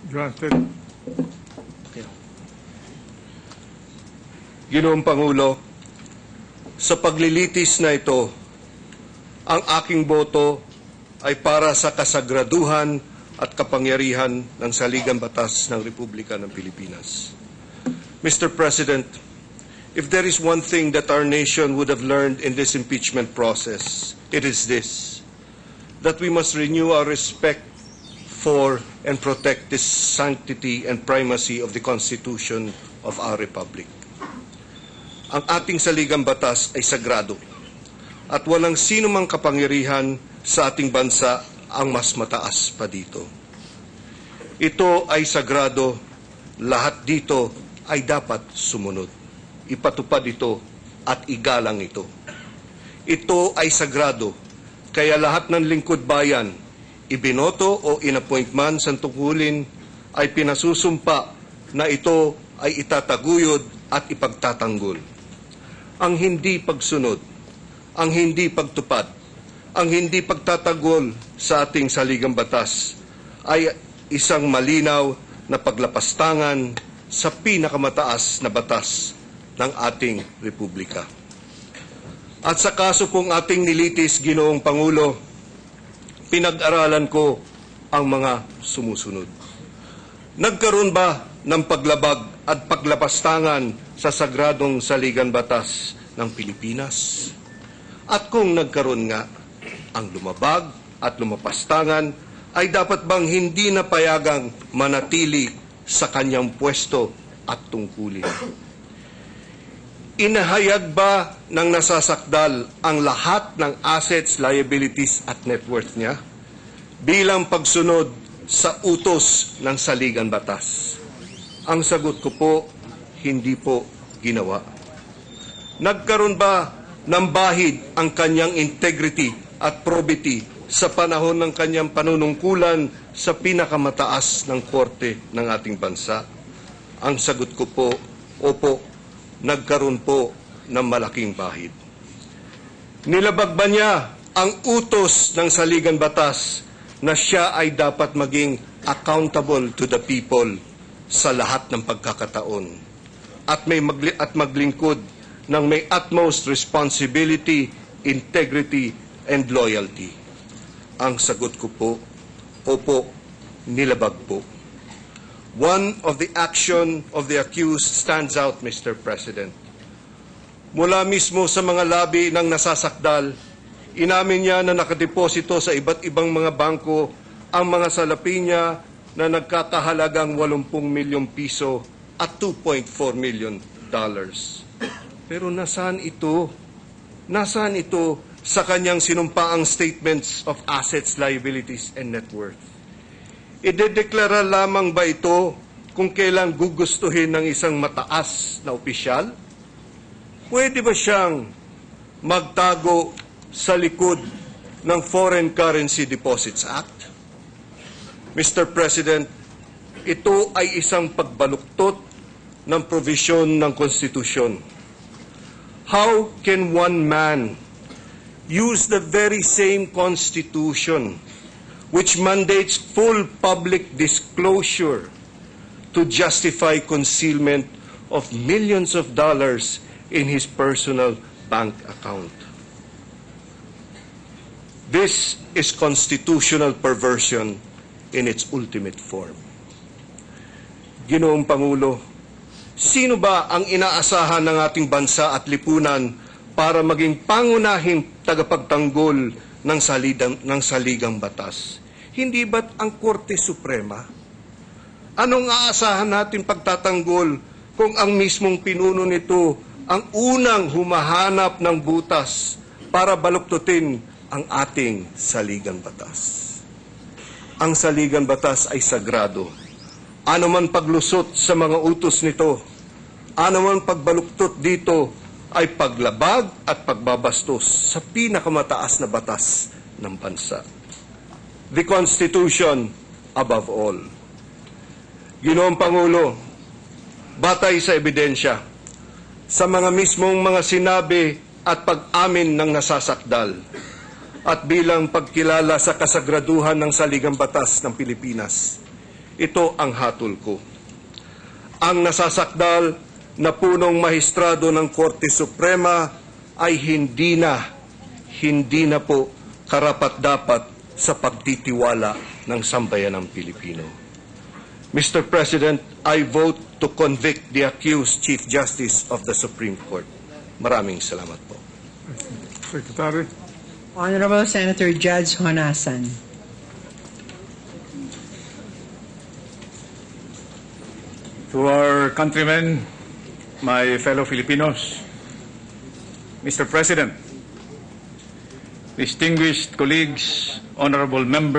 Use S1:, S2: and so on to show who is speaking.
S1: Granted.
S2: Ginoong Pangulo, sa paglilitis na ito, ang aking boto ay para sa kasagraduhan at kapangyarihan ng Saligang Batas ng Republika ng Pilipinas. Mr. President, if there is one thing that our nation would have learned in this impeachment process, it is this, that we must renew our respect for and protect the sanctity and primacy of the Constitution of our Republic. Ang ating saligang batas ay sagrado at walang sino mang kapangyarihan sa ating bansa ang mas mataas pa dito. Ito ay sagrado, lahat dito ay dapat sumunod. Ipatupad ito at igalang ito. Ito ay sagrado, kaya lahat ng lingkod bayan, ibinoto o inappoint man sa tungkulin, ay pinasusumpa na ito ay itataguyod at ipagtatanggol. Ang hindi pagsunod, ang hindi pagtupad, ang hindi pagtatagol sa ating saligang batas ay isang malinaw na paglapastangan sa pinakamataas na batas ng ating republika. At sa kaso pong ating nilitis, Ginoong Pangulo, pinag-aralan ko ang mga sumusunod. Nagkaroon ba ng paglabag at paglapastangan sa sagradong saligang batas ng Pilipinas? At kung nagkaroon nga, ang lumabag at lumapastangan ay dapat bang hindi na payagang manatili sa kanyang pwesto at tungkulin? Inahayag ba ng nasasakdal ang lahat ng assets, liabilities at net worth niya bilang pagsunod sa utos ng saligang batas? Ang sagot ko po, hindi po ginawa. Nagkaroon ba ng bahid ang kanyang integrity at probity sa panahon ng kanyang panunungkulan sa pinakamataas ng korte ng ating bansa? Ang sagot ko po, opo, nagkaroon po ng malaking bahid. Nilabag ba niya ang utos ng saligang batas na siya ay dapat maging accountable to the people sa lahat ng pagkakataon at maglingkod ng may utmost responsibility, integrity, and loyalty? Ang sagot ko po, opo, nilabag po. One of the action of the accused stands out, Mr. President. Mula mismo sa mga labi ng nasasakdal, inamin niya na nakadeposito sa iba't ibang mga bangko ang mga salapi niya na nagkakahalagang 80 milyong piso at $2.4 million. Pero nasaan ito? Nasaan ito sa kanyang sinumpaang statements of assets, liabilities, and net worth? Idedeklara lamang ba ito kung kailan gugustuhin ng isang mataas na opisyal? Pwede ba siyang magtago sa likod ng Foreign Currency Deposits Act? Mr. President, ito ay isang pagbaluktot ng provision ng konstitusyon. How can one man use the very same constitution which mandates full public disclosure to justify concealment of millions of dollars in his personal bank account? This is constitutional perversion in its ultimate form. Ginoong Pangulo, sino ba ang inaasahan ng ating bansa at lipunan para maging pangunahing tagapagtanggol ng saligang batas? Hindi ba't ang Korte Suprema? Anong aasahan natin pagtatanggol kung ang mismong pinuno nito ang unang humahanap ng butas para baluktutin ang ating saligang batas? Ang saligang batas ay sagrado. Ano man paglusot sa mga utos nito, ano man pagbaluktot dito, ay paglabag at pagbabastos sa pinakamataas na batas ng bansa. The Constitution above all. Ginoong Pangulo, batay sa ebidensya, sa mga mismong mga sinabi at pag-amin ng nasasakdal, at bilang pagkilala sa kasagraduhan ng saligang batas ng Pilipinas, Ito ang hatol ko. Ang nasasakdal na punong mahistrado ng Korte Suprema ay hindi na po karapat-dapat sa pagtitiwala ng sambayanang Pilipino. Mr. President, I vote to convict the accused Chief Justice of the Supreme Court. Maraming salamat po.
S1: Secretary.
S3: Honorable Senator Judge Honasan.
S1: To our countrymen, my fellow Filipinos, Mr. President, distinguished colleagues, honorable members,